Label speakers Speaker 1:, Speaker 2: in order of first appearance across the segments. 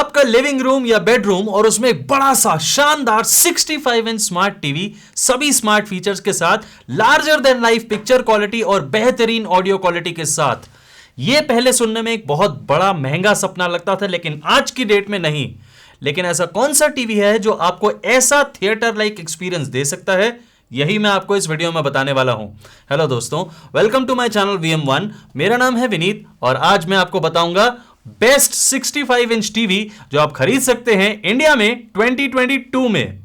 Speaker 1: आपका living room या bedroom और उसमें एक बड़ा सा शानदार 65 इंच स्मार्ट टीवी, सभी स्मार्ट फीचर्स के साथ, larger than life picture quality और बेहतरीन ऑडियो क्वालिटी के साथ। यह पहले सुनने में एक बहुत बड़ा महंगा सपना लगता था, लेकिन आज की डेट में नहीं। लेकिन ऐसा कौन सा टीवी है जो आपको ऐसा थिएटर लाइक एक्सपीरियंस दे सकता है, यही मैं आपको इस वीडियो में बताने वाला हूं। हेलो दोस्तों, welcome to my channel VM1। मेरा नाम है विनीत और आज मैं आपको बताऊंगा बेस्ट 65 इंच टीवी जो आप खरीद सकते हैं इंडिया में 2022 में।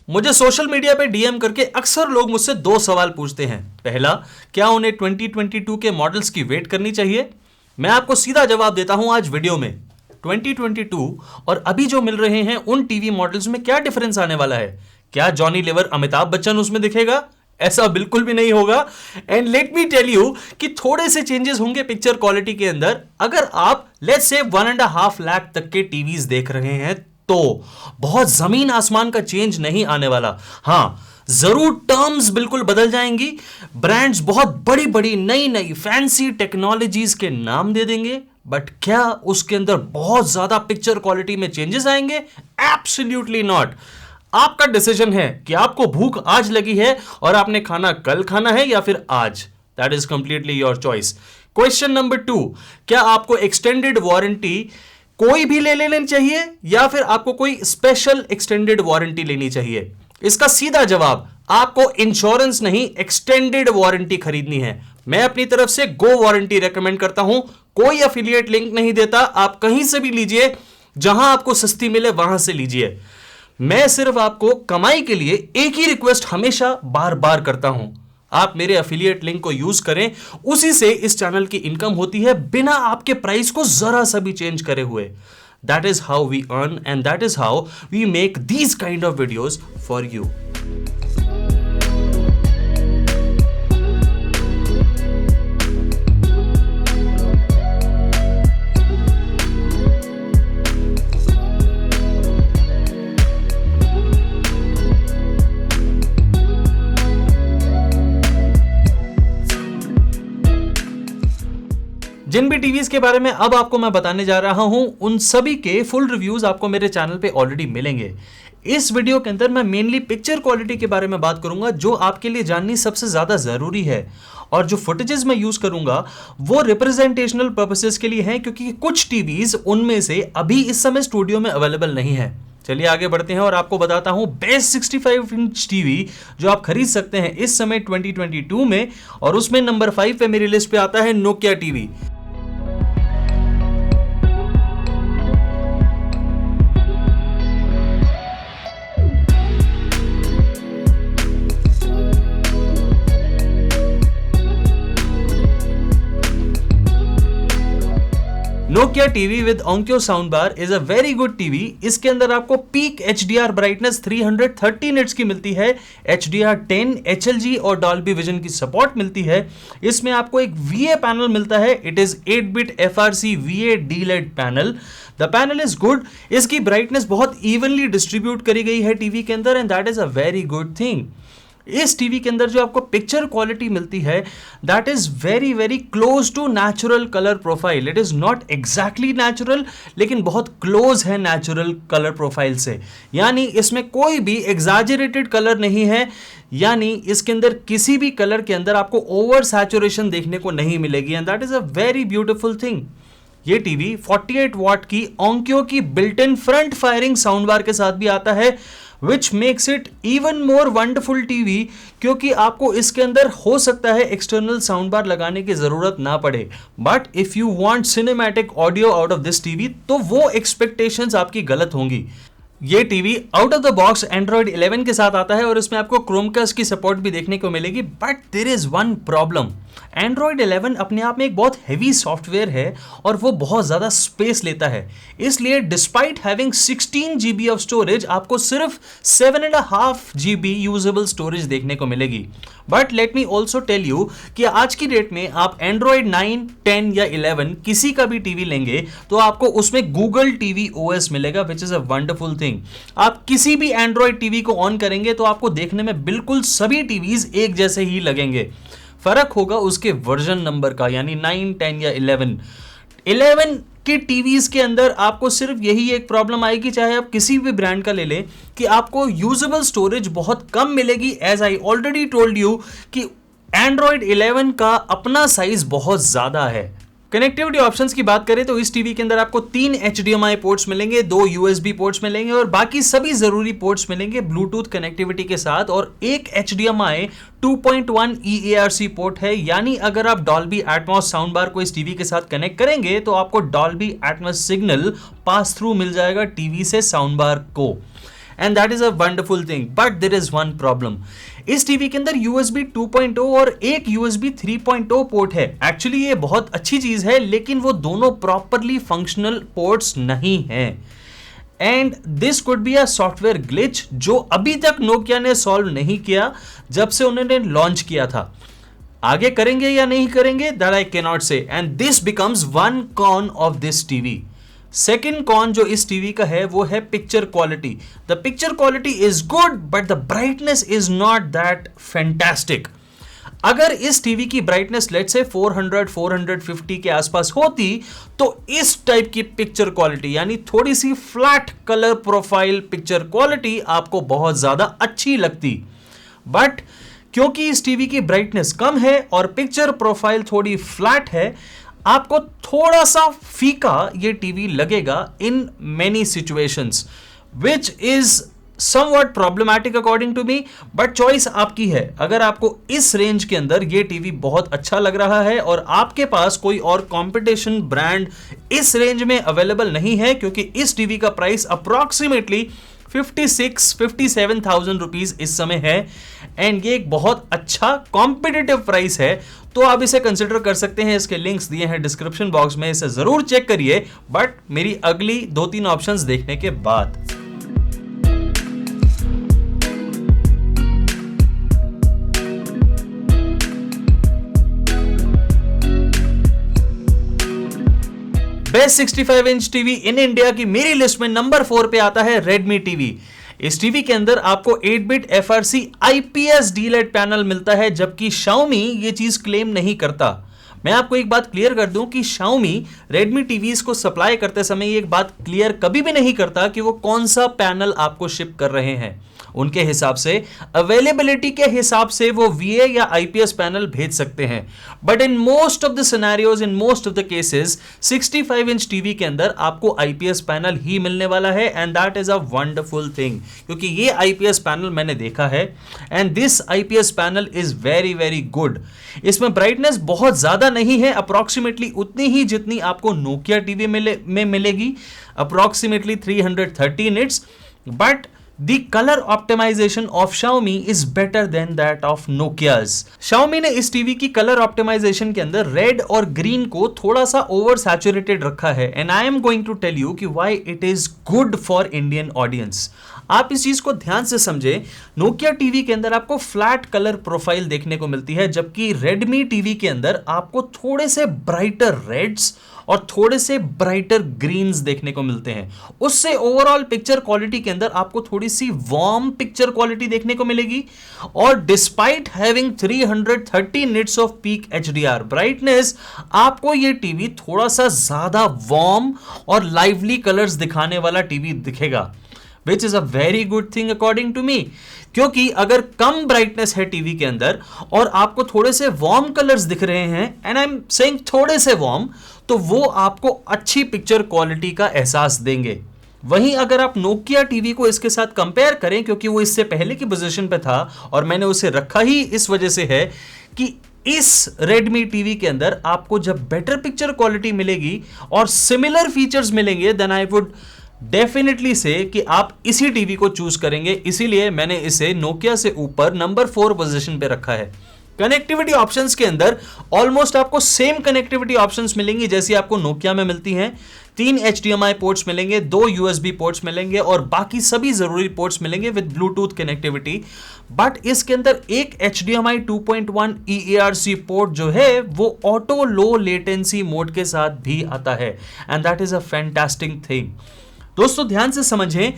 Speaker 1: मुझे सोशल मीडिया पे डीएम करके अक्सर लोग मुझसे दो सवाल पूछते हैं। पहला, क्या उन्हें 2022 के मॉडल्स की वेट करनी चाहिए? मैं आपको सीधा जवाब देता हूं आज वीडियो में। 2022 और अभी जो मिल रहे हैं उन टीवी मॉडल्स में क्या डिफरेंस आने वाला है? क्या जॉनी लीवर अमिताभ बच्चन उसमें दिखेगा? ऐसा बिल्कुल भी नहीं होगा। And let me tell you कि थोड़े से चेंजेस होंगे पिक्चर क्वालिटी के अंदर। अगर आप लेट्स से 1.5 लाख तक के टीवीज देख रहे हैं तो बहुत जमीन आसमान का चेंज नहीं आने वाला। हां, जरूर टर्म्स बिल्कुल बदल जाएंगी। ब्रांड्स बहुत बड़ी बड़ी नई नई फैंसी टेक्नोलॉजीज के नाम दे देंगे, बट क्या उसके अंदर बहुत ज्यादा पिक्चर क्वालिटी में चेंजेस आएंगे? Absolutely not. आपका डिसीजन है कि आपको भूख आज लगी है और आपने खाना कल खाना है या फिर आज। That is completely your choice. Question number 2, क्या आपको एक्सटेंडेड वारंटी कोई भी ले लेनी चाहिए या फिर आपको कोई स्पेशल एक्सटेंडेड वारंटी लेनी चाहिए? इसका सीधा जवाब, आपको इंश्योरेंस नहीं एक्सटेंडेड वारंटी खरीदनी है। मैं अपनी तरफ से गो वारंटी रेकमेंड करता हूं। कोई एफिलिएट लिंक नहीं देता, आप कहीं से भी लीजिए, जहां आपको सस्ती मिले वहां से लीजिए। मैं सिर्फ आपको कमाई के लिए एक ही रिक्वेस्ट हमेशा बार बार करता हूं, आप मेरे एफिलिएट लिंक को यूज करें। उसी से इस चैनल की इनकम होती है बिना आपके प्राइस को जरा सा भी चेंज करे हुए। That is how we earn and that is how we make these kind of videos for you. जिन भी टीवीज के बारे में अब आपको मैं बताने जा रहा हूं, उन सभी के फुल रिव्यूज आपको मेरे चैनल पे ऑलरेडी मिलेंगे। इस वीडियो के अंदर मैं मेनली पिक्चर क्वालिटी के बारे में बात करूंगा, जो आपके लिए जाननी सबसे ज्यादा जरूरी है। और जो फुटेजेस मैं यूज करूंगा वो रिप्रेजेंटेशनल पर्पसेस के लिए हैं, क्योंकि कुछ टीवीज उनमें से अभी इस समय स्टूडियो में अवेलेबल नहीं है। चलिए आगे बढ़ते हैं और आपको बताता हूं बेस्ट 65 इंच टीवी जो आप खरीद सकते हैं इस समय 2022 में। और उसमें नंबर 5 पे मेरी लिस्ट पे आता है Nokia TV. Nokia TV with Onkyo sound bar is a very good TV. इसके अंदर आपको पीक HDR ब्राइटनेस 330 निट्स की मिलती है, HDR10, HLG और डॉल्बी विजन की सपोर्ट मिलती है। इसमें आपको एक VA पैनल मिलता है। It is 8-bit FRC VA D-LED panel. The panel is good. इसकी ब्राइटनेस बहुत इवनली डिस्ट्रीब्यूट करी गई है टीवी के अंदर and that is a very good thing. इस टीवी के अंदर जो आपको पिक्चर क्वालिटी मिलती है that is very very close to natural colour profile. It is not exactly natural, लेकिन बहुत क्लोज है नेचुरल कलर प्रोफाइल से। यानी इसमें कोई भी एग्जैजरेटेड कलर नहीं है, यानी इसके अंदर किसी भी कलर के अंदर आपको ओवर सैचुरेशन देखने को नहीं मिलेगी and that is a very beautiful thing. ये टीवी 48 वॉट की ओंक्यो की built in front firing sound bar के साथ भी आता है, which makes it even more wonderful TV, क्योंकि आपको इसके अंदर हो सकता है एक्सटर्नल साउंड बार लगाने की जरूरत ना पड़े, but if you want cinematic audio out of this TV तो वो एक्सपेक्टेशंस आपकी गलत होंगी। ये TV out of the box Android 11 के साथ आता है और इसमें आपको क्रोमकास्ट की सपोर्ट भी देखने को मिलेगी, but there is one problem. Android 11 अपने आप में एक बहुत हैवी सॉफ्टवेयर है और वो बहुत ज़्यादा स्पेस लेता है। इसलिए despite having 16 GB of storage आपको सिर्फ 7.5 GB यूजेबल स्टोरेज देखने को मिलेगी। But let me also tell you कि आज की डेट में आप एंड्रॉइड 9, 10 या 11 किसी का भी टीवी लेंगे तो आपको उसमें गूगल टीवी OS मिलेगा, विच is a wonderful thing. Thing, आप किसी भी एंड्रॉयड टीवी को ऑन करेंगे तो आपको देखने में बिल्कुल सभी टीवीज एक जैसे ही लगेंगे। फर्क होगा उसके वर्जन नंबर का, यानी 9, 10 या 11 के टीवीज के अंदर आपको सिर्फ यही एक प्रॉब्लम आएगी, चाहे आप किसी भी ब्रांड का ले लें, कि आपको यूजेबल स्टोरेज बहुत कम मिलेगी। As I already told you कि एंड्रॉयड 11 का अपना साइज बहुत ज्यादा है। कनेक्टिविटी ऑप्शंस की बात करें तो इस टीवी के अंदर आपको 3 HDMI पोर्ट्स मिलेंगे, 2 USB पोर्ट्स मिलेंगे और बाकी सभी जरूरी पोर्ट्स मिलेंगे ब्लूटूथ कनेक्टिविटी के साथ, और एक HDMI 2.1 EARC पोर्ट है। यानी अगर आप डॉल्बी एटमॉस साउंड बार को इस टीवी के साथ कनेक्ट करेंगे तो आपको Dolby Atmos signal pass through मिल जाएगा टीवी से साउंड बार को, and that is a wonderful thing. But there is one problem, इस टीवी के अंदर USB 2.0 और एक USB 3.0 पोर्ट है। एक्चुअली ये बहुत अच्छी चीज है, लेकिन वो दोनों प्रॉपरली फंक्शनल पोर्ट्स नहीं हैं, and this could be a software glitch जो अभी तक नोकिया ने सॉल्व नहीं किया जब से उन्होंने लॉन्च किया था। आगे करेंगे या नहीं करेंगे, that I can not say, and this becomes one con of this TV. Second con जो इस टीवी का है वो है picture quality. The picture quality is good but the brightness is not that fantastic. अगर इस टीवी की brightness let's say 400 450 के आसपास होती तो इस टाइप की पिक्चर क्वालिटी, यानी थोड़ी सी flat colour profile picture quality आपको बहुत ज्यादा अच्छी लगती। बट क्योंकि इस टीवी की ब्राइटनेस कम है और पिक्चर प्रोफाइल थोड़ी फ्लैट है, आपको थोड़ा सा फीका ये टीवी लगेगा in many situations, which is somewhat problematic according to me, but choice आपकी है। अगर आपको इस रेंज के अंदर ये टीवी बहुत अच्छा लग रहा है और आपके पास कोई और कंपटीशन ब्रांड इस रेंज में अवेलेबल नहीं है, क्योंकि इस टीवी का प्राइस अप्रॉक्सीमेटली 57,000 रुपीज इस समय है, एंड ये एक बहुत अच्छा कॉम्पिटिटिव प्राइस है, तो आप इसे कंसिडर कर सकते हैं। इसके लिंक्स दिए हैं डिस्क्रिप्शन बॉक्स में, इसे जरूर चेक करिए, बट मेरी अगली 2-3 ऑप्शंस देखने के बाद। Best 65 inch TV in India की मेरी लिस्ट में नंबर 4 पे आता है रेडमी टीवी। इस टीवी के अंदर आपको 8-बिट FRC IPS डीएलईडी पैनल मिलता है, जबकि Xiaomi ये चीज क्लेम नहीं करता। मैं आपको एक बात क्लियर कर दूं कि Xiaomi रेडमी टीवीज को सप्लाई करते समय एक बात क्लियर कभी भी नहीं करता कि वो कौन सा पैनल आपको शिप कर रहे हैं। उनके हिसाब से अवेलेबिलिटी के हिसाब से वो VA या IPS पैनल भेज सकते हैं, but in most of the scenarios, in most of the cases 65 inch TV के अंदर आपको IPS पैनल ही मिलने वाला है, and that is a wonderful thing, क्योंकि ये IPS पैनल मैंने देखा है and this IPS panel is very very good. इसमें ब्राइटनेस बहुत ज्यादा नहीं है, अप्रॉक्सीमेटली उतनी ही जितनी आपको नोकिया टीवी में मिलेगी, approximately 330 nits, but The color optimization of Xiaomi is better than that of Nokia's. Xiaomi ने इस टीवी की कलर ऑप्टिमाइजेशन के अंदर रेड और ग्रीन को थोड़ा सा ओवर सैचुरेटेड रखा है, and I am going to tell you कि why it is good for Indian audience. आप इस चीज को ध्यान से समझे, नोकिया टीवी के अंदर आपको फ्लैट कलर प्रोफाइल देखने को मिलती है, जबकि रेडमी टीवी के अंदर आपको थोड़े से ब्राइटर रेड्स और थोड़े से ब्राइटर ग्रीन्स देखने को मिलते हैं। उससे ओवरऑल पिक्चर क्वालिटी के अंदर आपको थोड़ी सी वार्म पिक्चर क्वालिटी देखने को मिलेगी, और despite having 330 nits off peak HDR brightness, आपको ये टीवी थोड़ा सा ज्यादा वार्म और लाइवली कलर्स दिखाने वाला टीवी दिखेगा, which is a very good thing according to me. क्योंकि अगर कम ब्राइटनेस है टीवी के अंदर और आपको थोड़े से वार्म कलर्स दिख रहे हैं, एंड आई एम सेइंग थोड़े से वार्म, तो वो आपको अच्छी पिक्चर क्वालिटी का एहसास देंगे। वहीं अगर आप नोकिया टीवी को इसके साथ कंपेयर करें, क्योंकि वो इससे पहले की पोजीशन पे था और मैंने उसे रखा ही इस वजह से है कि इस रेडमी टीवी के अंदर आपको जब बेटर पिक्चर क्वालिटी मिलेगी और सिमिलर फीचर्स मिलेंगे, देन आई वुड डेफिनेटली से कि आप इसी टीवी को चूज करेंगे। इसीलिए मैंने इसे नोकिया से ऊपर नंबर 4 पोजीशन पे रखा है। कनेक्टिविटी ऑप्शंस के अंदर ऑलमोस्ट आपको सेम कनेक्टिविटी ऑप्शंस मिलेंगी जैसी आपको नोकिया में मिलती हैं। 3 HDMI पोर्ट्स मिलेंगे, 2 USB पोर्ट्स मिलेंगे और बाकी सभी जरूरी पोर्ट्स मिलेंगे विद ब्लूटूथ कनेक्टिविटी। बट इसके अंदर एक HDMI 2.1 EARC पोर्ट जो है वो ऑटो लो लेटेंसी मोड के साथ भी आता है, and that is a fantastic thing. दोस्तों ध्यान से समझें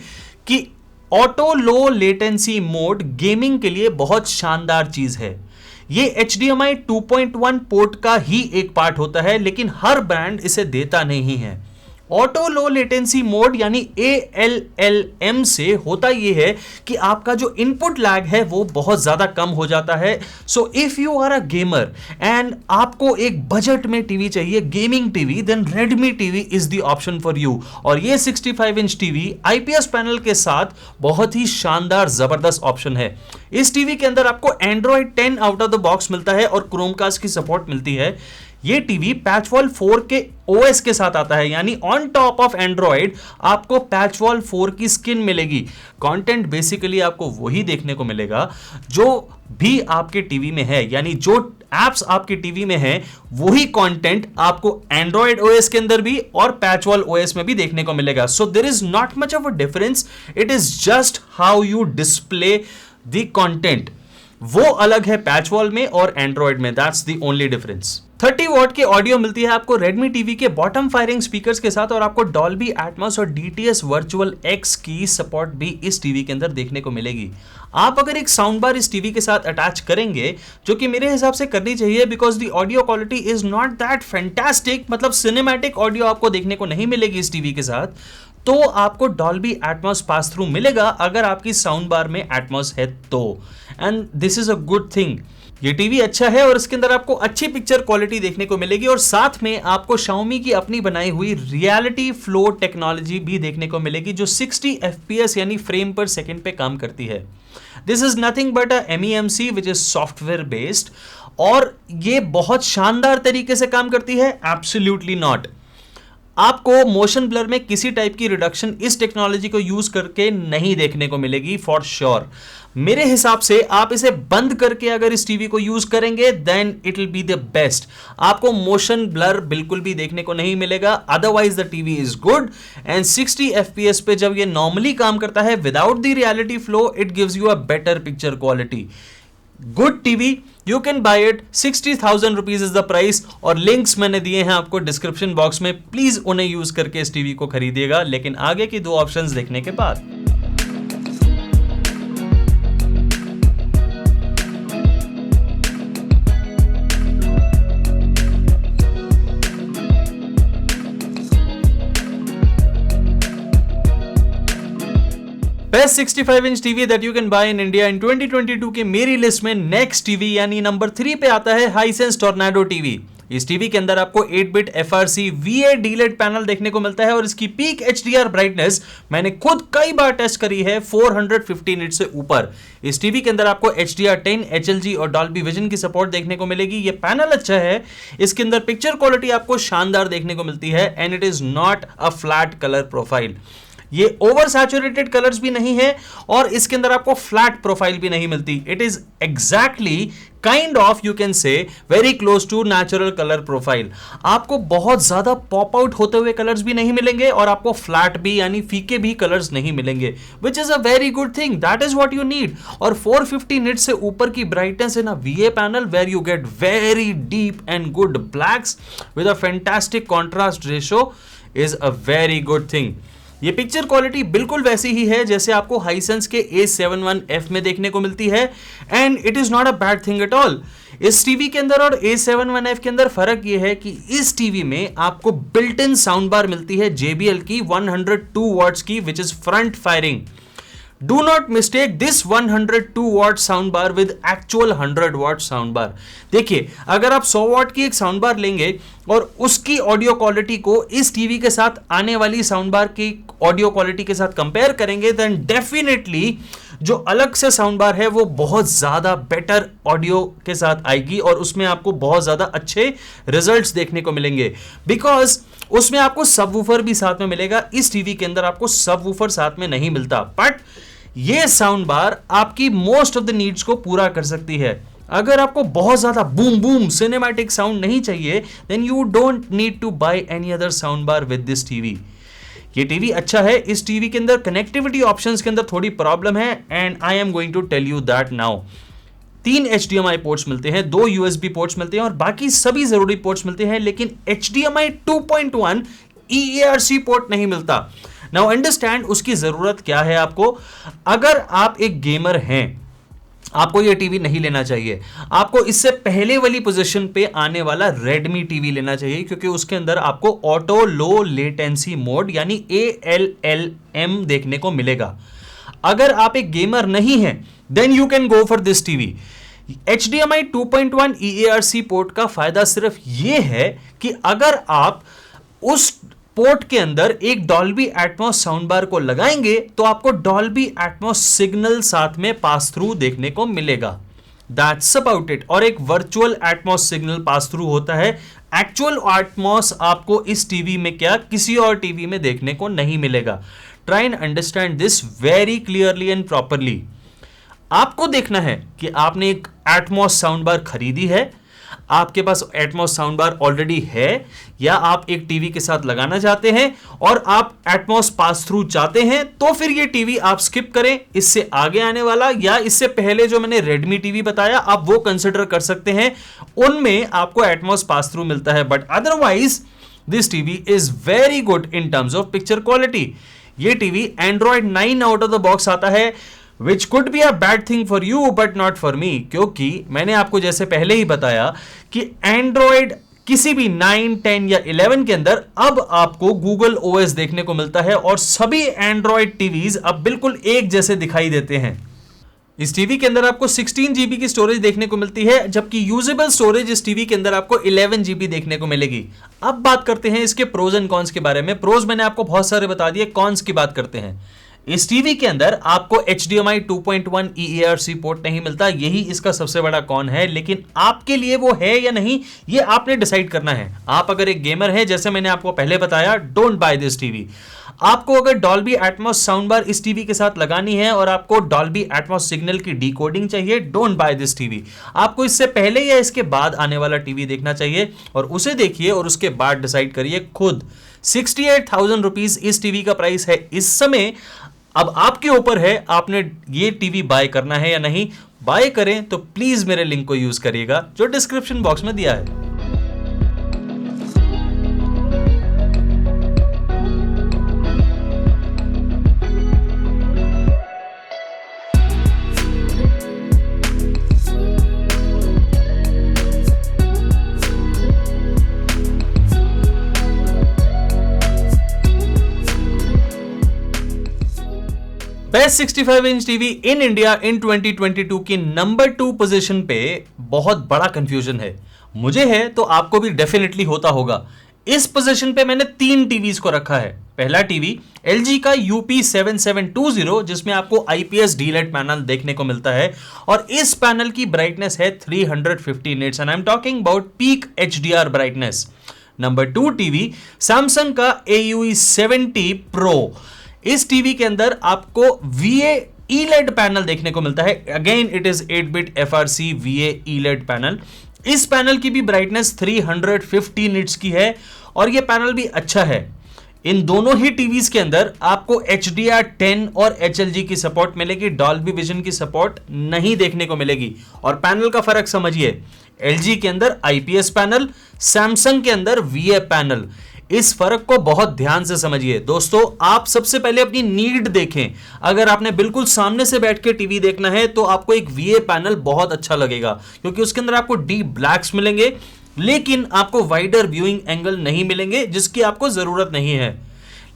Speaker 1: कि auto low latency mode gaming के लिए बहुत शानदार चीज है। ये HDMI 2.1 पोर्ट का ही एक पार्ट होता है, लेकिन हर ब्रांड इसे देता नहीं है। ऑटो लो लेटेंसी मोड यानी ALLM से होता यह है कि आपका जो इनपुट लैग है वो बहुत ज्यादा कम हो जाता है। So if you are a gamer and आपको एक बजट में टीवी चाहिए, gaming TV, then Redmi TV is the option for you. और ये 65 इंच टीवी IPS पैनल के साथ बहुत ही शानदार जबरदस्त ऑप्शन है। इस टीवी के अंदर आपको Android 10 out of the box मिलता है और Chromecast की सपोर्ट मिलती है। ये टीवी पैचवॉल 4 के OS के साथ आता है, यानी ऑन टॉप ऑफ एंड्रॉइड आपको पैचवॉल 4 की स्किन मिलेगी। कंटेंट बेसिकली आपको वही देखने को मिलेगा जो भी आपके टीवी में है, यानी जो एप्स आपके टीवी में है वही कंटेंट आपको एंड्रॉइड OS के अंदर भी और पैचवॉल OS में भी देखने को मिलेगा। So there is not much of a difference, it is just how you display the content. वो अलग है पैचवॉल में और एंड्रॉइड में, that's the only difference. 30 watt की ऑडियो मिलती है आपको Redmi टीवी के बॉटम फायरिंग स्पीकर्स के साथ और आपको Dolby Atmos और DTS Virtual X की सपोर्ट भी इस टीवी के अंदर देखने को मिलेगी। आप अगर एक साउंड बार इस टीवी के साथ अटैच करेंगे, जो कि मेरे हिसाब से करनी चाहिए because the audio quality is not that fantastic, मतलब सिनेमैटिक ऑडियो आपको देखने को नहीं मिलेगी इस टीवी के साथ, तो आपको Dolby Atmos पास थ्रू मिलेगा अगर आपकी साउंड बार में Atmos है तो, and this is a good thing. ये टीवी अच्छा है और इसके अंदर आपको अच्छी पिक्चर क्वालिटी देखने को मिलेगी और साथ में आपको Xiaomi की अपनी बनाई हुई रियलिटी फ्लो टेक्नोलॉजी भी देखने को मिलेगी जो 60 FPS यानी फ्रेम पर सेकंड पे काम करती है। This is nothing but a MEMC which is software based, और ये बहुत शानदार तरीके से काम करती है? Absolutely not. आपको मोशन ब्लर में किसी टाइप की रिडक्शन इस टेक्नोलॉजी को यूज करके नहीं देखने को मिलेगी फॉर श्योर। मेरे हिसाब से आप इसे बंद करके अगर इस टीवी को यूज करेंगे then it will be the best. आपको मोशन ब्लर बिल्कुल भी देखने को नहीं मिलेगा, otherwise the TV is good and 60 FPS पे जब ये नॉर्मली काम करता है without the reality flow, it gives you a better picture quality. Good TV, you can buy it, 60,000 rupees is the price, और लिंक्स मैंने दिए हैं आपको डिस्क्रिप्शन बॉक्स में, प्लीज उन्हें यूज करके इस टीवी को खरीदिएगा, लेकिन आगे की दो ऑप्शंस देखने के बाद। Best 65 inch TV that you can bye in India in 2022 की मेरी लिस्ट में नेक्स्ट टीवी यानी नंबर 3 पे आता है Hisense Tornado टीवी। इस टीवी के अंदर आपको 8-बिट FRC VA DLED पैनल देखने को मिलता है और इसकी पीक HDR ब्राइटनेस मैंने खुद कई बार टेस्ट करी है 450 निट से ऊपर। इस टीवी के अंदर आपको HDR10, HLG और Dolby Vision की सपोर्ट देखने को मिलेगी। ये पैनल अच्छा है, इसके अंदर पिक्चर क्वालिटी आपको शानदार देखने को मिलती है and it is not a flat colour profile. ये ओवर सैचुरेटेड कलर्स भी नहीं है और इसके अंदर आपको फ्लैट प्रोफाइल भी नहीं मिलती। It is exactly kind of you can say very close to natural colour profile. आपको बहुत ज्यादा पॉप आउट होते हुए कलर्स भी नहीं मिलेंगे और आपको फ्लैट भी यानी फीके भी कलर्स नहीं मिलेंगे, which is a very good thing, that is what you need. और 450 निट से ऊपर की brightness in a VA panel where you get very deep and good blacks with a fantastic contrast ratio is a very good thing. ये picture quality बिल्कुल वैसी ही है जैसे आपको Hisense के A71F में देखने को मिलती है and it is not a bad thing at all. इस टीवी के अंदर और A71F के अंदर फर्क ये है कि इस टीवी में आपको बिल्ट इन साउंड बार मिलती है JBL की 102 वॉट्स की which is front firing. Do not mistake this 102 watt sound bar with actual 100 watt sound bar. देखिए, अगर आप 100 वाट की एक साउंड बार लेंगे और उसकी ऑडियो क्वालिटी को इस टीवी के साथ आने वाली साउंड बार की ऑडियो क्वालिटी के साथ कंपेयर करेंगे, देन डेफिनेटली जो अलग से साउंड बार है वो बहुत ज्यादा बेटर ऑडियो के साथ आएगी और उसमें आपको बहुत ज्यादा अच्छे रिजल्ट्स देखने को मिलेंगे बिकॉज उसमें आपको सबवूफर भी साथ में मिलेगा। इस टीवी के अंदर आपको सबवूफर साथ में नहीं मिलता, बट ये साउंड बार आपकी मोस्ट ऑफ द नीड्स को पूरा कर सकती है। अगर आपको बहुत ज्यादा बूम बूम सिनेमैटिक साउंड नहीं चाहिए, then you don't need to buy any other sound bar with this TV. ये टीवी अच्छा है। इस टीवी के अंदर कनेक्टिविटी ऑप्शंस के अंदर थोड़ी प्रॉब्लम है and I am going to tell you that now. 3 HDMI ports मिलते हैं, 2 USB पोर्ट्स मिलते हैं और बाकी सभी जरूरी पोर्ट्स मिलते हैं, लेकिन HDMI 2.1 EARC पोर्ट नहीं मिलता। नाउ अंडरस्टैंड उसकी जरूरत क्या है आपको। अगर आप एक गेमर हैं, आपको यह टीवी नहीं लेना चाहिए। आपको इससे पहले वाली पोजीशन पे आने वाला रेडमी टीवी लेना चाहिए, क्योंकि उसके अंदर आपको ऑटो लो लेटेंसी मोड यानी ALLM देखने को मिलेगा। अगर आप एक गेमर नहीं हैं, then you can go for this TV. HDMI 2.1 EARC port का फायदा सिर्फ यह है कि अगर आप उस पोर्ट के अंदर एक डॉल्बी एटमॉस साउंड बार को लगाएंगे तो आपको डॉल्बी एटमॉस सिग्नल साथ में पास थ्रू देखने को मिलेगा। That's about it. और एक virtual Atmos signal pass through होता है। एक्चुअल एटमॉस आपको इस टीवी में क्या किसी और टीवी में देखने को नहीं मिलेगा। Try and understand this very clearly and properly. आपको देखना है कि आपने एक एटमॉस साउंड बार खरीदी है, आपके पास एटमॉस साउंड बार ऑलरेडी है, या आप एक टीवी के साथ लगाना चाहते हैं और आप एटमॉस पास थ्रू चाहते हैं, तो फिर ये टीवी आप स्किप करें। इससे आगे आने वाला या इससे पहले जो मैंने रेडमी टीवी बताया आप वो कंसिडर कर सकते हैं, उनमें आपको एटमॉस पास थ्रू मिलता है। But otherwise this TV is very good in terms of picture quality. ये TV Android 9 out of the box आता है, which could be a bad thing for you but not for me, क्योंकि मैंने आपको जैसे पहले ही बताया कि एंड्रॉयड किसी भी 9, 10 या 11 के अंदर अब आपको गूगल OS देखने को मिलता है और सभी एंड्रॉयड टीवीज अब बिल्कुल एक जैसे दिखाई देते हैं। इस टीवी के अंदर आपको 16 GB की स्टोरेज देखने को मिलती है, जबकि यूजेबल स्टोरेज इस टीवी के अंदर आपको 11 GB देखने को मिलेगी। अब बात करते हैं इसके प्रोज एंड कॉन्स के बारे में। प्रोज मैंने आपको बहुत सारे बता दिए, कॉन्स की बात करते हैं। इस टीवी के अंदर आपको HDMI 2.1 EARC पोर्ट नहीं मिलता, यही इसका सबसे बड़ा कॉन है। लेकिन आपके लिए वो है या नहीं ये आपने डिसाइड करना है। आप अगर एक गेमर है, जैसे मैंने आपको पहले बताया, डोंट बाय दिस टीवी। आपको अगर डॉल्बी एटमॉस साउंड बार इस टीवी के साथ लगानी है और आपको डॉल्बी एटमॉस सिग्नल की डिकोडिंग चाहिए, डोंट बाय दिस टीवी। आपको इससे पहले या इसके बाद आने वाला टीवी देखना चाहिए और उसे देखिए और उसके बाद डिसाइड करिए खुद। 68,000 रुपीज इस टीवी का प्राइस है इस समय। अब आपके ऊपर है, आपने ये टीवी बाय करना है या नहीं। बाय करें तो प्लीज मेरे लिंक को यूज करिएगा जो डिस्क्रिप्शन बॉक्स में दिया है। Best 65 inch TV in India in 2022 की नंबर 2 पोजीशन पे बहुत बड़ा कंफ्यूजन है। मुझे है तो आपको भी डेफिनेटली होता होगा। इस पोजीशन पे मैंने 3 टीवीज को रखा है। पहला टीवी LG का UP7720, जिसमें आपको IPS डीलेट पैनल देखने को मिलता है और इस पैनल की ब्राइटनेस है 350 nits and I am talking about peak HDR brightness. Number 2 TV Samsung का AUE 70 Pro। इस टीवी के अंदर आपको VA ELED पैनल देखने को मिलता है। Again it is 8-bit FRC VA ELED panel. इस पैनल की भी ब्राइटनेस 350 निट्स की है और यह पैनल भी अच्छा है। इन दोनों ही टीवीज के अंदर आपको HDR10 और HLG की सपोर्ट मिलेगी, डॉल्बी विजन की सपोर्ट नहीं देखने को मिलेगी। और पैनल का फर्क समझिए, LG के अंदर IPS पैनल, सैमसंग के अंदर VA पैनल। इस फर्क को बहुत ध्यान से समझिए दोस्तों। आप सबसे पहले अपनी नीड देखें। अगर आपने बिल्कुल सामने से बैठ के टीवी देखना है तो आपको एक VA पैनल बहुत अच्छा लगेगा, क्योंकि उसके अंदर आपको डीप ब्लैक्स मिलेंगे, लेकिन आपको वाइडर व्यूइंग एंगल नहीं मिलेंगे, जिसकी आपको जरूरत नहीं है।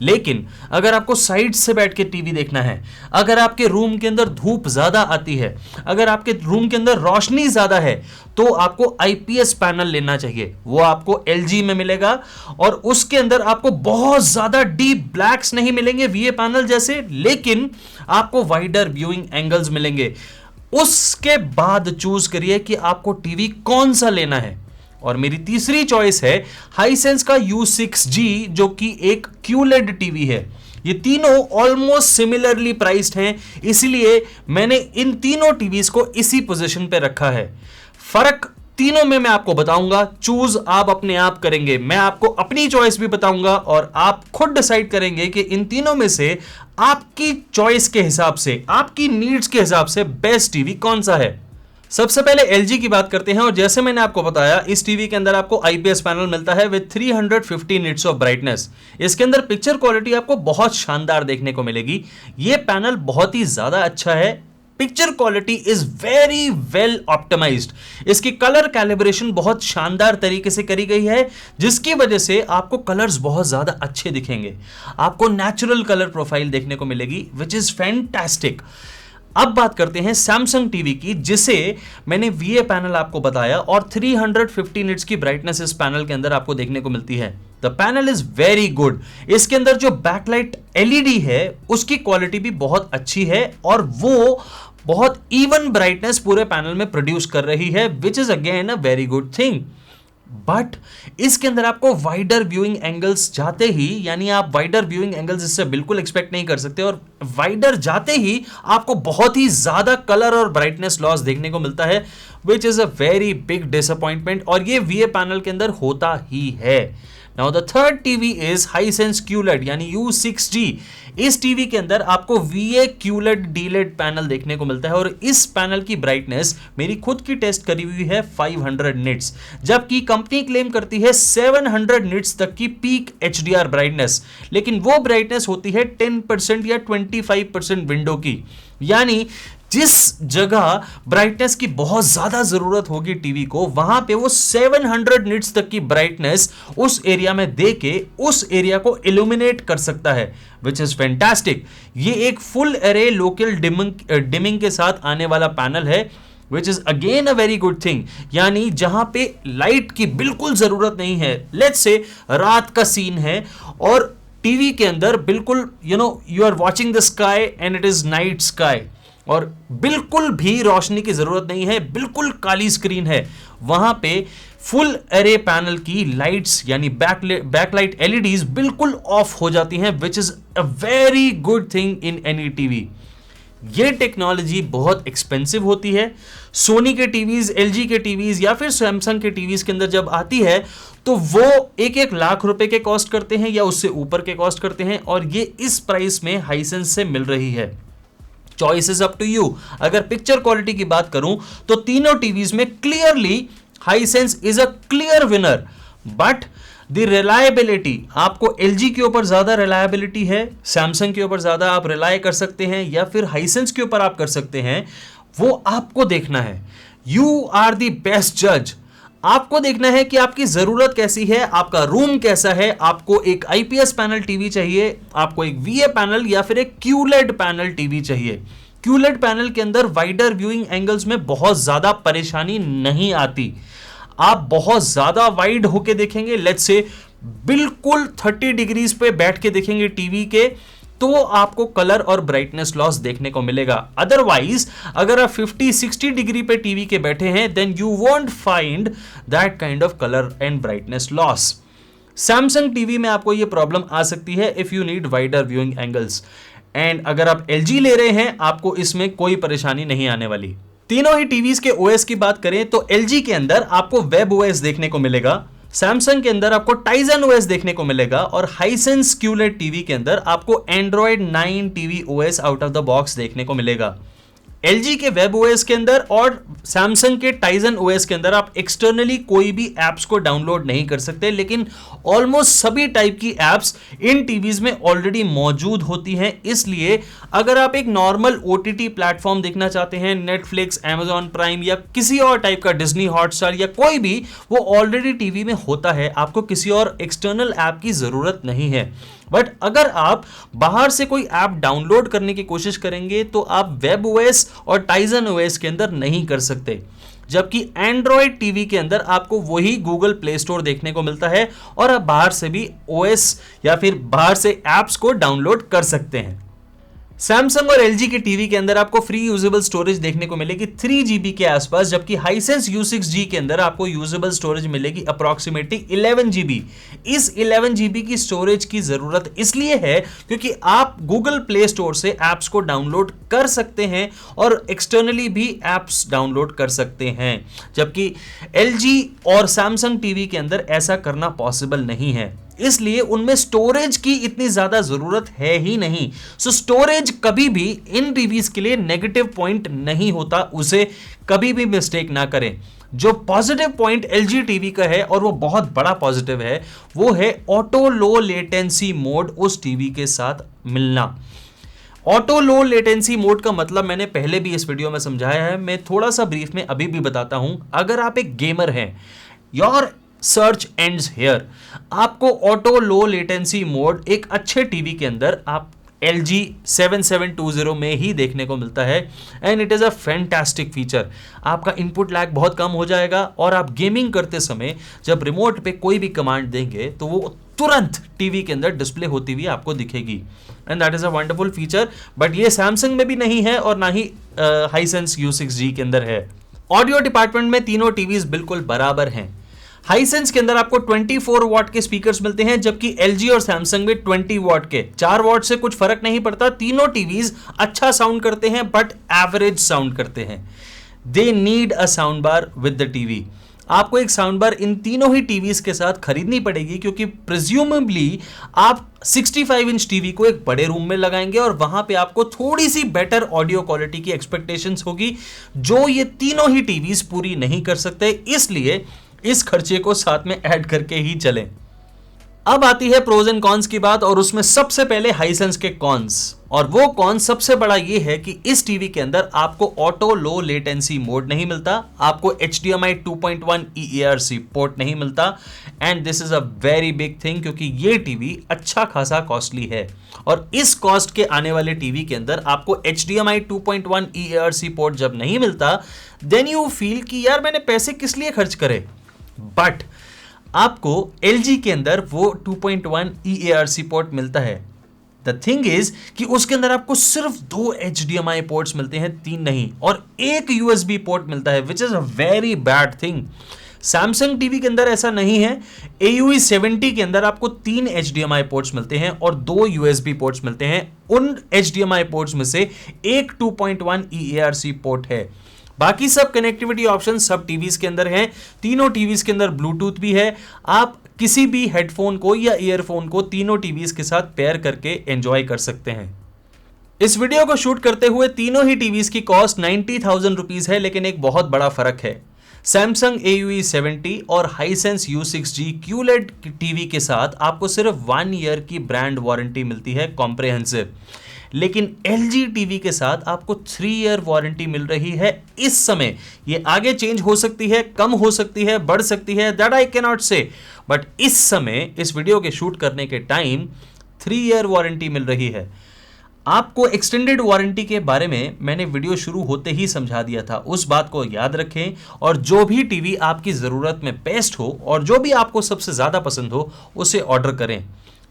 Speaker 1: लेकिन अगर आपको साइड से बैठ के टीवी देखना है, अगर आपके रूम के अंदर धूप ज्यादा आती है, अगर आपके रूम के अंदर रोशनी ज्यादा है, तो आपको IPS पैनल लेना चाहिए। वो आपको LG में मिलेगा और उसके अंदर आपको बहुत ज्यादा डीप ब्लैक्स नहीं मिलेंगे VA पैनल जैसे, लेकिन आपको वाइडर व्यूइंग एंगल्स मिलेंगे। उसके बाद चूज करिए कि आपको टीवी कौन सा लेना है। और मेरी तीसरी चॉइस है हाईसेंस का U6G, जो कि एक QLED टीवी है। ये तीनों ऑलमोस्ट सिमिलरली प्राइस्ड हैं, इसलिए मैंने इन तीनों टीवीज को इसी पोजीशन पे रखा है। फर्क तीनों में मैं आपको बताऊंगा, चूज आप अपने आप करेंगे। मैं आपको अपनी चॉइस भी बताऊंगा और आप खुद डिसाइड करेंगे कि इन तीनों में से आपकी चॉइस के हिसाब से, आपकी नीड्स के हिसाब से बेस्ट टीवी कौन सा है। सबसे पहले LG की बात करते हैं और जैसे मैंने आपको बताया इस टीवी के अंदर आपको IPS पैनल मिलता है विद 350 निट्स ऑफ ब्राइटनेस। इसके अंदर पिक्चर क्वालिटी आपको बहुत शानदार देखने को मिलेगी। यह पैनल बहुत ही ज्यादा अच्छा है। Picture quality is very well optimised. इसकी कलर कैलिब्रेशन बहुत शानदार तरीके से करी गई है, जिसकी वजह से आपको कलर्स बहुत ज्यादा अच्छे दिखेंगे। आपको नेचुरल कलर प्रोफाइल देखने को मिलेगी विच इज फैंटास्टिक। अब बात करते हैं सैमसंग टीवी की, जिसे मैंने VA पैनल आपको बताया और 350 निट्स की ब्राइटनेस इस पैनल के अंदर आपको देखने को मिलती है। The panel is very good. इसके अंदर जो बैकलाइट LED है उसकी क्वालिटी भी बहुत अच्छी है और वो बहुत इवन ब्राइटनेस पूरे पैनल में प्रोड्यूस कर रही है, which is again a very good thing. But इसके अंदर आपको वाइडर व्यूइंग एंगल्स जाते ही, यानी आप वाइडर व्यूइंग एंगल्स इससे बिल्कुल एक्सपेक्ट नहीं कर सकते, और वाइडर जाते ही आपको बहुत ही ज्यादा कलर और ब्राइटनेस लॉस देखने को मिलता है, विच is a very big disappointment. और ये VA पैनल के अंदर होता ही है। Now the third TV is Hisense QLED यानी U6G। इस टीवी के अंदर आपको VA QLED DLED पैनल देखने को मिलता है और इस पैनल की ब्राइटनेस मेरी खुद की टेस्ट करी हुई है 500 निट्स, जबकि कंपनी क्लेम करती है 700 निट्स तक की पीक HDR ब्राइटनेस, लेकिन वो ब्राइटनेस होती है 10% या 25% विंडो की। यानी जिस जगह ब्राइटनेस की बहुत ज्यादा जरूरत होगी टीवी को, वहां पे वो 700 निट्स तक की ब्राइटनेस उस एरिया में देके उस एरिया को इल्यूमिनेट कर सकता है, विच इज फैंटास्टिक। ये एक फुल एरे लोकल डिमिंग के साथ आने वाला पैनल है, which is again a very good thing. यानी जहां पे लाइट की बिल्कुल जरूरत नहीं है, लेट्स से रात का सीन है और टीवी के अंदर बिल्कुल you are watching the sky and it is night sky, और बिल्कुल भी रोशनी की जरूरत नहीं है, बिल्कुल काली स्क्रीन है, वहां पे फुल एरे पैनल की लाइट्स यानी बैकलाइट LEDs बिल्कुल ऑफ हो जाती हैं, विच is a very good thing in any TV. ये टेक्नोलॉजी बहुत एक्सपेंसिव होती है। सोनी के टीवीज, LG के टीवीज या फिर सैमसंग के टीवीज के अंदर जब आती है तो वो 1-1 लाख रुपए के कॉस्ट करते हैं या उससे ऊपर के कॉस्ट करते हैं, और ये इस प्राइस में हाइसेंस से मिल रही है। Choice is up to you. अगर पिक्चर क्वालिटी की बात करूं तो तीनों टीवीज में clearly Hisense is a clear winner, but the reliability, आपको LG के ऊपर ज्यादा रिलायबिलिटी है, सैमसंग के ऊपर ज्यादा आप रिलाय कर सकते हैं या फिर हाइसेंस के ऊपर आप कर सकते हैं, वो आपको देखना है। यू आर द बेस्ट जज। आपको देखना है कि आपकी जरूरत कैसी है, आपका रूम कैसा है, आपको एक IPS पैनल टीवी चाहिए, आपको एक VA पैनल या फिर एक QLED पैनल टीवी चाहिए। QLED पैनल के अंदर वाइडर व्यूइंग एंगल्स में बहुत ज्यादा परेशानी नहीं आती। आप बहुत ज्यादा वाइड होके देखेंगे, लेट्स से बिल्कुल 30 डिग्रीज पे बैठ के देखेंगे टीवी के, तो आपको कलर और ब्राइटनेस लॉस देखने को मिलेगा। अदरवाइज अगर आप 50-60 डिग्री पे टीवी के बैठे हैं, then you won't find that kind of colour and brightness loss. Samsung TV में आपको ये प्रॉब्लम आ सकती है if you need wider viewing angles, and अगर आप LG ले रहे हैं आपको इसमें कोई परेशानी नहीं आने वाली। तीनों ही टीवीज के OS की बात करें तो LG के अंदर आपको वेब OS देखने को मिलेगा, सैमसंग के अंदर आपको टाइजन OS देखने को मिलेगा, और हाइसेंस QLED टीवी के अंदर आपको Android 9 TV OS out of the box देखने को मिलेगा। LG के वेब OS के अंदर और सैमसंग के टाइजन OS के अंदर आप एक्सटर्नली कोई भी एप्स को डाउनलोड नहीं कर सकते, लेकिन ऑलमोस्ट सभी टाइप की एप्स इन टीवीज में ऑलरेडी मौजूद होती हैं। इसलिए अगर आप एक नॉर्मल OTT प्लेटफॉर्म देखना चाहते हैं, नेटफ्लिक्स, Amazon प्राइम या किसी और टाइप का डिज्नी हॉटस्टार या कोई भी, वो ऑलरेडी टीवी में होता है, आपको किसी और एक्सटर्नल ऐप की जरूरत नहीं है। बट अगर आप बाहर से कोई ऐप डाउनलोड करने की कोशिश करेंगे तो आप वेब OS और टाइजन OS के अंदर नहीं कर सकते, जबकि एंड्रॉयड टीवी के अंदर आपको वही गूगल प्ले स्टोर देखने को मिलता है और आप बाहर से भी OS या फिर बाहर से ऐप्स को डाउनलोड कर सकते हैं। सैमसंग और LG के टीवी के अंदर आपको फ्री यूजेबल स्टोरेज देखने को मिलेगी 3 GB के आसपास, जबकि हाइसेंस U6G के अंदर आपको यूजेबल स्टोरेज मिलेगी अप्रॉक्सीमेटली 11 GB। इस 11 GB की स्टोरेज की जरूरत इसलिए है क्योंकि आप गूगल प्ले स्टोर से ऐप्स को डाउनलोड कर सकते हैं और एक्सटर्नली भी ऐप्स डाउनलोड कर सकते हैं, जबकि LG और सैमसंग टीवी के अंदर ऐसा करना पॉसिबल नहीं है। इसलिए उनमें स्टोरेज की इतनी ज्यादा जरूरत है ही नहीं। सो स्टोरेज कभी भी इन टीवीज के लिए नेगेटिव पॉइंट नहीं होता, उसे कभी भी मिस्टेक ना करें। जो पॉजिटिव पॉइंट एलजी टीवी का है, और वो बहुत बड़ा पॉजिटिव है, वो है ऑटो लो लेटेंसी मोड उस टीवी के साथ मिलना। ऑटो लो लेटेंसी मोड का मतलब मैंने पहले भी इस वीडियो में समझाया है, मैं थोड़ा सा ब्रीफ में अभी भी बताता हूं। अगर आप एक गेमर हैं, योर सर्च एंड्स हियर। आपको ऑटो लो लेटेंसी मोड एक अच्छे टीवी के अंदर आप LG 7720 में ही देखने को मिलता है, and it is a fantastic feature. आपका इनपुट लैग बहुत कम हो जाएगा, और आप गेमिंग करते समय जब रिमोट पे कोई भी कमांड देंगे तो वो तुरंत टीवी के अंदर डिस्प्ले होती हुई आपको दिखेगी, and that is a wonderful feature. But ये सैमसंग में भी नहीं है और ना ही हाइसेंस U6G के अंदर है। ऑडियो डिपार्टमेंट में तीनों टीवीज बिल्कुल बराबर हैं। हाइसेंस के अंदर आपको 24 वॉट के स्पीकर्स मिलते हैं, जबकि LG और सैमसंग में 20 वॉट के। 4 वॉट से कुछ फर्क नहीं पड़ता। तीनों टीवीज अच्छा साउंड करते हैं, बट एवरेज साउंड करते हैं। They need a sound bar with the TV. आपको एक साउंड बार इन तीनों ही टीवीज के साथ खरीदनी पड़ेगी, क्योंकि प्रिज्यूमेबली आप 65 इंच टीवी को एक बड़े रूम में लगाएंगे और वहां पे आपको थोड़ी सी बेटर ऑडियो क्वालिटी की एक्सपेक्टेशंस होगी, जो ये तीनों ही टीवीज पूरी नहीं कर सकते। इसलिए इस खर्चे को साथ में ऐड करके ही चलें। अब आती है प्रोज एंड कॉन्स की बात, और उसमें सबसे पहले हाइसेंस के कॉन्स, और वो कॉन्स सबसे बड़ा ये है कि इस टीवी के अंदर आपको ऑटो लो लेटेंसी मोड नहीं मिलता, आपको HDMI 2.1 EARC पोर्ट नहीं मिलता, and this is a very big thing, क्योंकि ये टीवी अच्छा खासा कॉस्टली है। और इस कॉस्ट के आने वाले टीवी के अंदर आपको HDMI 2.1 EARC पोर्ट जब नहीं मिलता, देन यू फील कि यार मैंने पैसे किस लिए खर्च करे। बट आपको LG के अंदर वो 2.1 EARC पोर्ट मिलता है। द थिंग इज कि उसके अंदर आपको सिर्फ 2 HDMI पोर्ट्स मिलते हैं, 3 नहीं, और एक USB पोर्ट मिलता है, विच is a very bad thing. Samsung TV के अंदर ऐसा नहीं है। AUE 70 के अंदर आपको 3 HDMI पोर्ट्स मिलते हैं और 2 USB पोर्ट्स मिलते हैं। उन HDMI पोर्ट्स में से एक 2.1 EARC पोर्ट है। बाकी सब कनेक्टिविटी ऑप्शन सब टीवीज के अंदर हैं। तीनों टीवीज के अंदर ब्लूटूथ भी है। आप किसी भी हेडफोन को या ईयरफोन को तीनों टीवीज के साथ पेयर करके एंजॉय कर सकते हैं। इस वीडियो को शूट करते हुए तीनों ही टीवीज की कॉस्ट 90,000 रुपीज है, लेकिन एक बहुत बड़ा फर्क है। सैमसंग AUE 70 और हाइसेंस U6G QLED टीवी के साथ आपको सिर्फ 1 ईयर की ब्रांड वारंटी मिलती है, कॉम्प्रिहेंसिव, लेकिन LG टीवी के साथ आपको 3 ईयर वारंटी मिल रही है इस समय। ये आगे चेंज हो सकती है, कम हो सकती है, बढ़ सकती है, दैट आई कैन नॉट से, बट इस समय इस वीडियो के शूट करने के टाइम 3 ईयर वारंटी मिल रही है। आपको एक्सटेंडेड वारंटी के बारे में मैंने वीडियो शुरू होते ही समझा दिया था, उस बात को याद रखें, और जो भी टीवी आपकी ज़रूरत में बेस्ट हो और जो भी आपको सबसे ज़्यादा पसंद हो उसे ऑर्डर करें।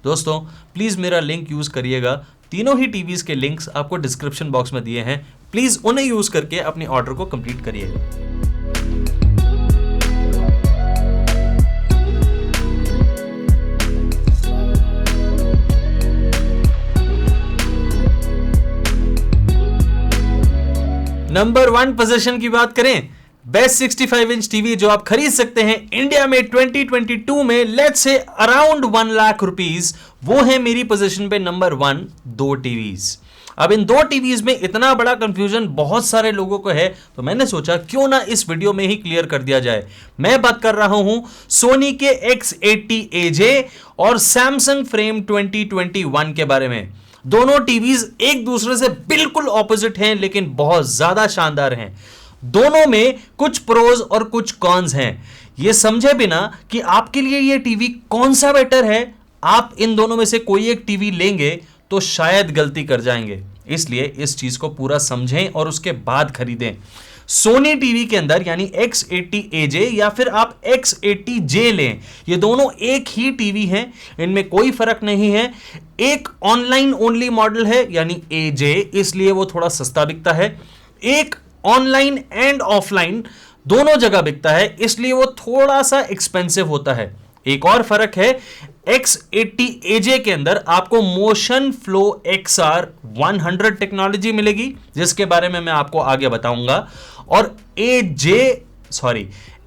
Speaker 1: दोस्तों प्लीज़ मेरा लिंक यूज़ करिएगा। तीनों ही टीवीज़ के लिंक्स आपको डिस्क्रिप्शन बॉक्स में दिए हैं, प्लीज़ उन्हें यूज़ करके अपने ऑर्डर को कंप्लीट करिएगा। नंबर 1 पोजीशन की बात करें, बेस्ट 65 इंच टीवी जो आप खरीद सकते हैं इंडिया में 2022 में, let's say around 1 lakh rupees, वो है मेरी पोजीशन पे नंबर 1 2 टीवीज। अब इन 2 टीवीज में इतना बड़ा कंफ्यूजन बहुत सारे लोगों को है, तो मैंने सोचा क्यों ना इस वीडियो में ही क्लियर कर दिया जाए। मैं बात कर रहा हूं सोनी के X80 AJ और सैमसंग फ्रेम 2021 के बारे में। दोनों टीवीज एक दूसरे से बिल्कुल ऑपोजिट हैं, लेकिन बहुत ज्यादा शानदार हैं। दोनों में कुछ प्रोज और कुछ कॉन्स हैं। ये समझे बिना कि आपके लिए ये टीवी कौन सा बेटर है, आप इन दोनों में से कोई एक टीवी लेंगे तो शायद गलती कर जाएंगे। इसलिए इस चीज को पूरा समझें और उसके बाद खरीदें। सोनी टीवी के अंदर यानी X80 AJ या फिर आप X80J लें, ये दोनों एक ही टीवी हैं, इनमें कोई फर्क नहीं है। एक ऑनलाइन ओनली मॉडल है यानी AJ, इसलिए वो थोड़ा सस्ता बिकता है। एक ऑनलाइन एंड ऑफलाइन दोनों जगह बिकता है, इसलिए वो थोड़ा सा एक्सपेंसिव होता है। एक और फर्क है, X80 AJ के अंदर आपको मोशन फ्लो XR 100 टेक्नोलॉजी मिलेगी, जिसके बारे में मैं आपको आगे बताऊंगा। और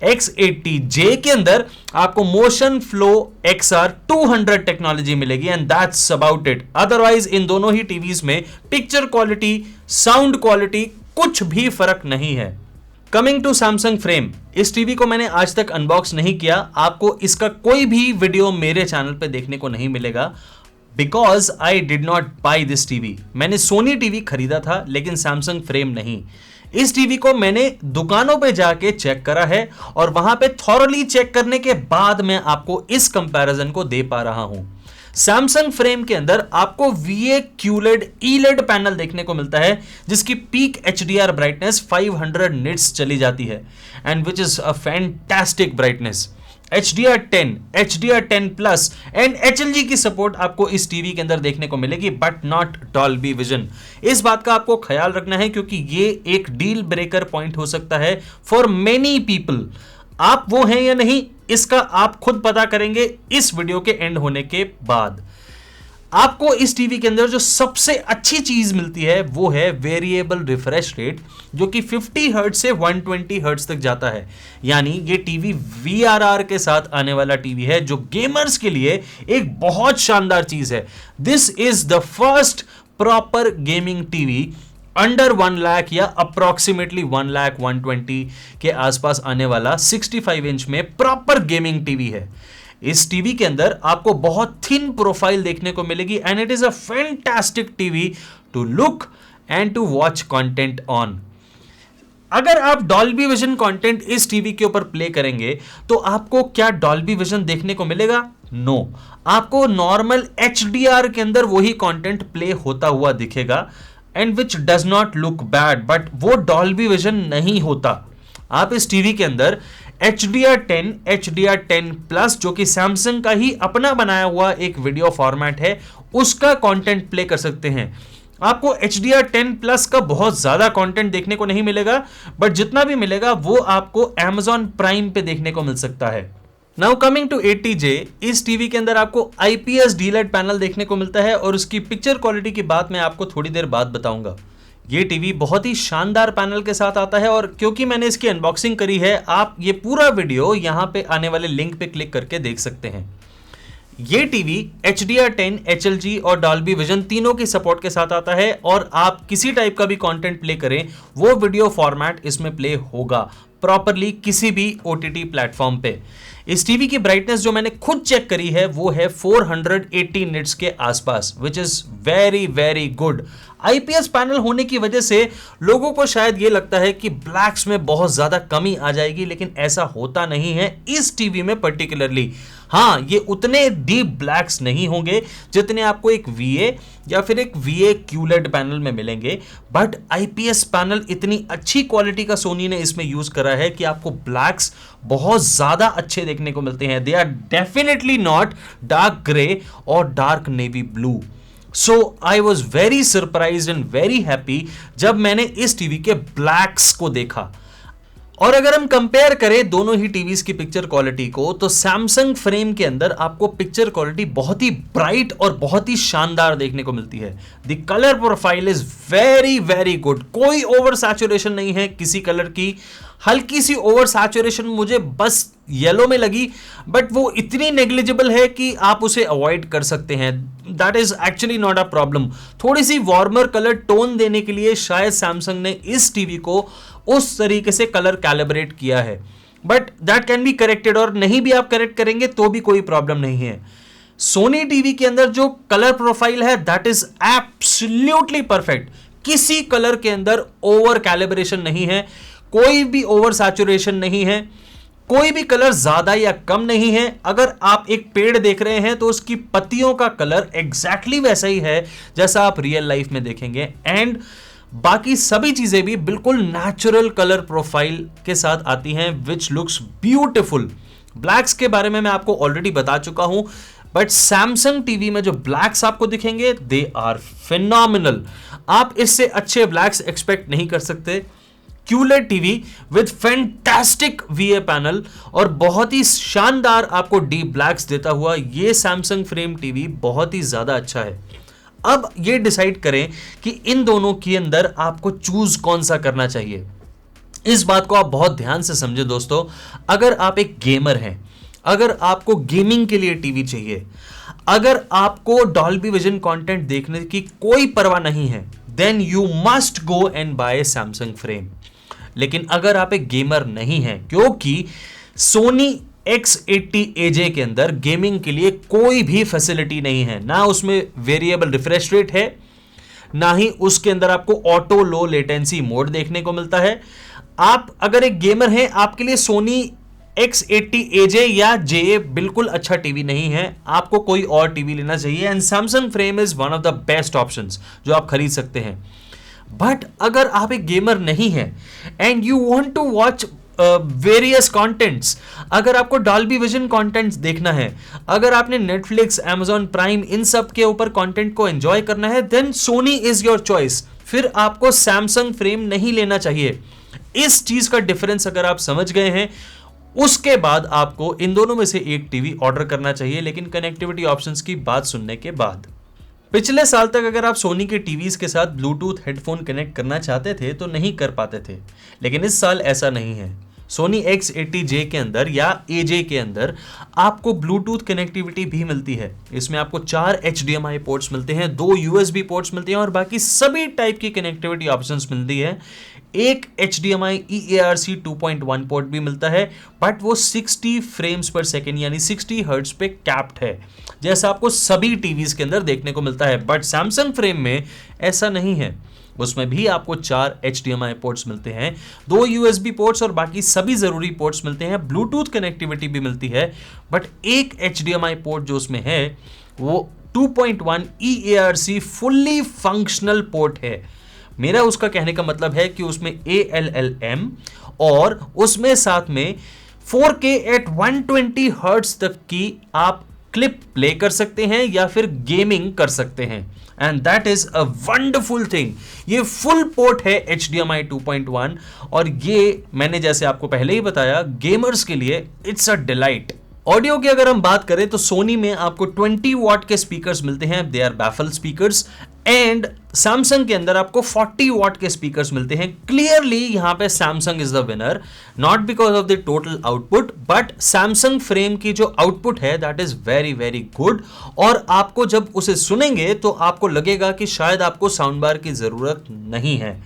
Speaker 1: X80J के अंदर आपको मोशन फ्लो XR 200 टेक्नोलॉजी मिलेगी and that's about it. Otherwise in दोनों ही टीवीज में पिक्चर क्वालिटी, साउंड क्वालिटी कुछ भी फर्क नहीं है। कमिंग टू सैमसंग फ्रेम, इस टीवी को मैंने आज तक अनबॉक्स नहीं किया, आपको इसका कोई भी वीडियो मेरे चैनल पे देखने को नहीं मिलेगा because I did not by this TV. मैंने सोनी टीवी खरीदा था लेकिन सैमसंग फ्रेम नहीं। इस टीवी को मैंने दुकानों पे जाके चेक करा है और वहां पे थॉरली चेक करने के बाद मैं आपको इस कंपैरिजन को दे पा रहा हूं। सैमसंग फ्रेम के अंदर आपको VA QLED ELED पैनल देखने को मिलता है जिसकी पीक HDR ब्राइटनेस 500 निट्स चली जाती है and which is a fantastic brightness. HDR10, HDR10 plus and HLG की सपोर्ट आपको इस टीवी के अंदर देखने को मिलेगी बट नॉट डॉल्बी विजन। इस बात का आपको ख्याल रखना है क्योंकि ये एक डील ब्रेकर पॉइंट हो सकता है फॉर मेनी पीपल। आप वो हैं या नहीं इसका आप खुद पता करेंगे इस वीडियो के एंड होने के बाद। आपको इस टीवी के अंदर जो सबसे अच्छी चीज मिलती है वो है वेरिएबल रिफ्रेश रेट जो कि 50 हर्ट्ज से 120 हर्ट्ज तक जाता है। यानी ये टीवी VRR के साथ आने वाला टीवी है जो गेमर्स के लिए एक बहुत शानदार चीज है। This is the first proper gaming TV under 1 lakh या अप्रोक्सीमेटली 1 लाख 120 के आसपास आने वाला 65 इंच में प्रॉपर गेमिंग टीवी है। इस टीवी के अंदर आपको बहुत थिन प्रोफाइल देखने को मिलेगी and it is a fantastic TV to look and to watch content on. अगर आप डॉल्बी विजन कंटेंट इस टीवी के ऊपर प्ले करेंगे तो आपको क्या डॉल्बी विजन देखने को मिलेगा? नो, आपको नॉर्मल HDR के अंदर वही कंटेंट प्ले होता हुआ दिखेगा and which does not look bad but वो डॉल्बी विजन नहीं होता। आप इस टीवी के अंदर HDR10, HDR10 प्लस जो कि सैमसंग का ही अपना बनाया हुआ एक वीडियो फॉर्मेट है उसका कंटेंट प्ले कर सकते हैं। आपको HDR10 प्लस का बहुत ज्यादा कंटेंट देखने को नहीं मिलेगा बट जितना भी मिलेगा वो आपको Amazon प्राइम पे देखने को मिल सकता है। नाउ कमिंग टू 80J, इस टीवी के अंदर आपको IPS DLED पैनल देखने को मिलता है और उसकी पिक्चर क्वालिटी की बात मैं आपको थोड़ी देर बाद बताऊंगा। ये टीवी बहुत ही शानदार पैनल के साथ आता है और क्योंकि मैंने इसकी अनबॉक्सिंग करी है आप ये पूरा वीडियो यहां पे आने वाले लिंक पे क्लिक करके देख सकते हैं। ये टीवी HDR10, HLG और डॉल्बी विजन तीनों की सपोर्ट के साथ आता है और आप किसी टाइप का भी कंटेंट प्ले करें वो वीडियो फॉर्मेट इसमें प्ले होगा प्रॉपरली किसी भी OTT प्लेटफॉर्म पे। इस टीवी की ब्राइटनेस जो मैंने खुद चेक करी है वो है 480 निट्स के आसपास which is very very good. IPS panel होने की वजह से लोगों को शायद ये लगता है कि ब्लैक्स में बहुत ज्यादा कमी आ जाएगी लेकिन ऐसा होता नहीं है इस टीवी में पर्टिकुलरली। हाँ, ये उतने डीप ब्लैक्स नहीं होंगे जितने आपको एक VA या फिर एक VA QLED पैनल में मिलेंगे बट IPS पैनल इतनी अच्छी क्वालिटी का सोनी ने इसमें यूज करा है कि आपको ब्लैक्स बहुत ज्यादा अच्छे देखने को मिलते हैं। They are definitely not dark grey और dark navy blue. So I was very surprised and very happy जब मैंने इस टीवी के ब्लैक्स को देखा। और अगर हम कंपेयर करें दोनों ही टीवीज की पिक्चर क्वालिटी को तो सैमसंग फ्रेम के अंदर आपको पिक्चर क्वालिटी बहुत ही ब्राइट और बहुत ही शानदार देखने को मिलती है। The colour profile is very very good, कोई ओवर सैचुरेशन नहीं है किसी कलर की। हल्की सी ओवर सैचुरेशन मुझे बस येलो में लगी बट वो इतनी नेग्लिजिबल है कि आप उसे अवॉइड कर सकते हैं। That is actually not a problem. थोड़ी सी वार्मर कलर टोन देने के लिए शायद सैमसंग ने इस टीवी को उस तरीके से कलर कैलिब्रेट किया है but that can be corrected और नहीं भी आप करेक्ट करेंगे तो भी कोई प्रॉब्लम नहीं है। सोनी टीवी के अंदर जो कलर प्रोफाइल है दैट इज एब्सोल्युटली परफेक्ट। किसी कलर के अंदर ओवर कैलिब्रेशन नहीं है, कोई भी ओवर सैचुरेशन नहीं है, कोई भी कलर ज्यादा या कम नहीं है। अगर आप एक पेड़ देख रहे हैं तो उसकी पत्तियों का कलर एग्जैक्टली वैसा ही है जैसा आप रियल लाइफ में देखेंगे एंड बाकी सभी चीजें भी बिल्कुल नेचुरल कलर प्रोफाइल के साथ आती हैं विच लुक्स ब्यूटिफुल। ब्लैक्स के बारे में मैं आपको ऑलरेडी बता चुका हूं बट सैमसंग टीवी में जो ब्लैक्स आपको दिखेंगे दे आर फिनोमिनल। आप इससे अच्छे ब्लैक्स एक्सपेक्ट नहीं कर सकते। QLED TV with fantastic VA panel और बहुत ही शानदार आपको डीप ब्लैक्स देता हुआ ये सैमसंग फ्रेम टीवी बहुत ही ज्यादा अच्छा है। अब ये डिसाइड करें कि इन दोनों के अंदर आपको चूज कौन सा करना चाहिए। इस बात को आप बहुत ध्यान से समझे दोस्तों। अगर आप एक गेमर हैं, अगर आपको गेमिंग के लिए टीवी चाहिए, अगर आपको डॉल्बी विजन कंटेंट देखने की कोई परवाह नहीं है, then you must go and buy Samsung Frame. लेकिन अगर आप एक गेमर नहीं हैं, क्योंकि सोनी X80AJ के अंदर गेमिंग के लिए कोई भी फैसिलिटी नहीं है, ना उसमें वेरिएबल रिफ्रेश रेट है, ना ही उसके अंदर आपको ऑटो लो लेटेंसी मोड देखने को मिलता है। आप अगर एक गेमर हैं, आपके लिए सोनी X80AJ या JA बिल्कुल अच्छा टीवी नहीं है, आपको कोई और टीवी लेना चाहिए। And Samsung frame is one of the best options जो आप खरीद सकते हैं। बट अगर आप एक गेमर नहीं है and you want to watch various contents, अगर आपको डॉल्बी विजन कंटेंट्स देखना है, अगर आपने नेटफ्लिक्स, Amazon प्राइम, इन सब के ऊपर कंटेंट को एंजॉय करना है, then Sony is your choice. फिर आपको सैमसंग फ्रेम नहीं लेना चाहिए। इस चीज का डिफरेंस अगर आप समझ गए हैं, उसके बाद आपको इन दोनों में से एक टीवी ऑर्डर करना चाहिए, लेकिन कनेक्टिविटी ऑप्शंस की बात सुनने के बाद। पिछले साल तक अगर आप सोनी के टीवीज के साथ ब्लूटूथ हेडफोन कनेक्ट करना चाहते थे तो नहीं कर पाते थे, लेकिन इस साल ऐसा नहीं है। सोनी X80J के अंदर या AJ के अंदर आपको ब्लूटूथ कनेक्टिविटी भी मिलती है। इसमें आपको 4 HDMI पोर्ट्स मिलते हैं, 2 USB पोर्ट्स मिलते हैं और बाकी सभी टाइप की कनेक्टिविटी ऑप्शंस मिलती है। एक HDMI EARC 2.1 पोर्ट भी मिलता है, बट वो 60 फ्रेम्स पर सेकेंड यानी 60 हर्ट्ज पे कैप्ड है, जैसा आपको सभी टीवीज के अंदर देखने को मिलता है। बट सैमसंग फ्रेम में ऐसा नहीं है, उसमें भी आपको 4 HDMI पोर्ट्स मिलते हैं, 2 USB पोर्ट्स और बाकी सभी जरूरी पोर्ट्स मिलते हैं। ब्लूटूथ कनेक्टिविटी भी मिलती है, बट एक HDMI पोर्ट जो उसमें है वो 2.1 EARC फुल्ली फंक्शनल पोर्ट है। मेरा उसका कहने का मतलब है कि उसमें ALLM और उसमें साथ में 4K at 120 हर्ट्ज तक की आप क्लिप प्ले कर सकते हैं या फिर गेमिंग कर सकते हैं। And that is a wonderful thing. ये फुल पोर्ट है HDMI 2.1 और ये मैंने जैसे आपको पहले ही बताया, गेमर्स के लिए इट्स अ डिलाइट। ऑडियो की अगर हम बात करें तो सोनी में आपको 20 वॉट के स्पीकर्स मिलते हैं, they are baffle speakers. And Samsung के अंदर आपको 40 वॉट के स्पीकर्स मिलते हैं। क्लियरली यहां पे Samsung is the winner, not because of the total output, but Samsung frame की जो आउटपुट है that is very very good. और आपको जब उसे सुनेंगे तो आपको लगेगा कि शायद आपको साउंड बार की जरूरत नहीं है।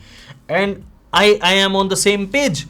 Speaker 1: And I M on the same page.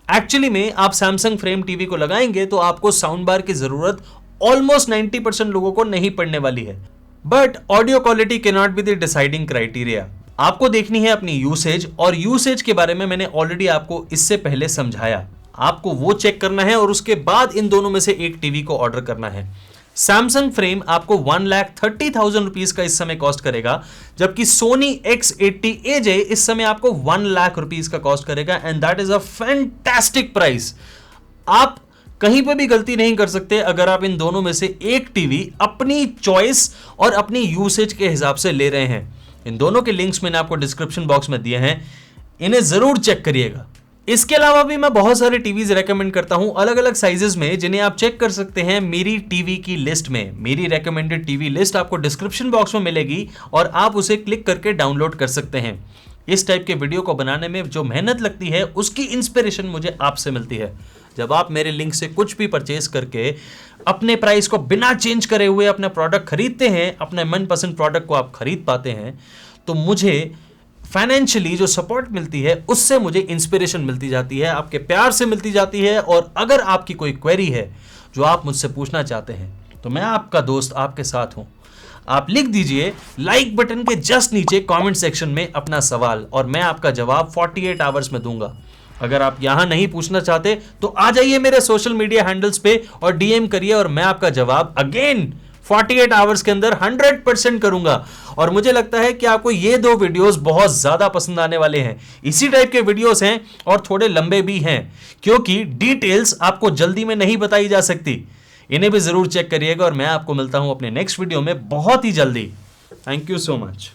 Speaker 1: Actually में आप सैमसंग फ्रेम टीवी को लगाएंगे तो आपको साउंड बार की जरूरत ऑलमोस्ट 90% लोगों को नहीं पड़ने वाली है। But audio quality can not be the deciding criteria. आपको देखनी है अपनी यूसेज, और यूसेज के बारे में मैंने ऑलरेडी आपको इससे पहले समझाया। आपको वो चेक करना है और उसके बाद इन दोनों में से एक टीवी को ऑर्डर करना है। सैमसंग फ्रेम आपको 1,30,000 रुपीज का इस समय कॉस्ट करेगा, जबकि सोनी X80AJ इस समय आपको 1 लाख रुपीज का कॉस्ट करेगा। And that is a fantastic price. आप कहीं पे भी गलती नहीं कर सकते अगर आप इन दोनों में से एक टीवी अपनी चॉइस और अपनी यूसेज के हिसाब से ले रहे हैं। इन दोनों के लिंक्स मैंने आपको डिस्क्रिप्शन बॉक्स में दिए हैं, इन्हें जरूर चेक करिएगा। इसके अलावा भी मैं बहुत सारे टीवीज रेकमेंड करता हूं अलग अलग साइजेस में, जिन्हें आप चेक कर सकते हैं मेरी टीवी की लिस्ट में। मेरी रेकमेंडेड टीवी लिस्ट आपको डिस्क्रिप्शन बॉक्स में मिलेगी और आप उसे क्लिक करके डाउनलोड कर सकते हैं। इस टाइप के वीडियो को बनाने में जो मेहनत लगती है उसकी इंस्पिरेशन मुझे आपसे मिलती है। जब आप मेरे लिंक से कुछ भी परचेज करके अपने प्राइस को बिना चेंज करे हुए अपना प्रोडक्ट खरीदते हैं, अपने मनपसंद प्रोडक्ट को आप खरीद पाते हैं, तो मुझे फाइनेंशियली जो सपोर्ट मिलती है उससे मुझे इंस्पिरेशन मिलती जाती है, आपके प्यार से मिलती जाती है। और अगर आपकी कोई क्वेरी है जो आप मुझसे पूछना चाहते हैं तो मैं आपका दोस्त आपके साथ हूं। आप लिख दीजिए लाइक बटन के जस्ट नीचे कमेंट सेक्शन में अपना सवाल और मैं आपका जवाब 48 आवर्स में दूंगा। अगर आप यहां नहीं पूछना चाहते तो आ जाइए मेरे सोशल मीडिया हैंडल्स पे और डीएम करिए और मैं आपका जवाब अगेन 48 आवर्स के अंदर 100% करूंगा। और मुझे लगता है कि आपको ये दो वीडियोस बहुत ज्यादा पसंद आने वाले हैं। इसी टाइप के वीडियोस हैं और थोड़े लंबे भी हैं, क्योंकि डिटेल्स आपको जल्दी में नहीं बताई जा सकती। इन्हें भी जरूर चेक करिएगा और मैं आपको मिलता हूं अपने नेक्स्ट वीडियो में बहुत ही जल्दी। Thank you so much.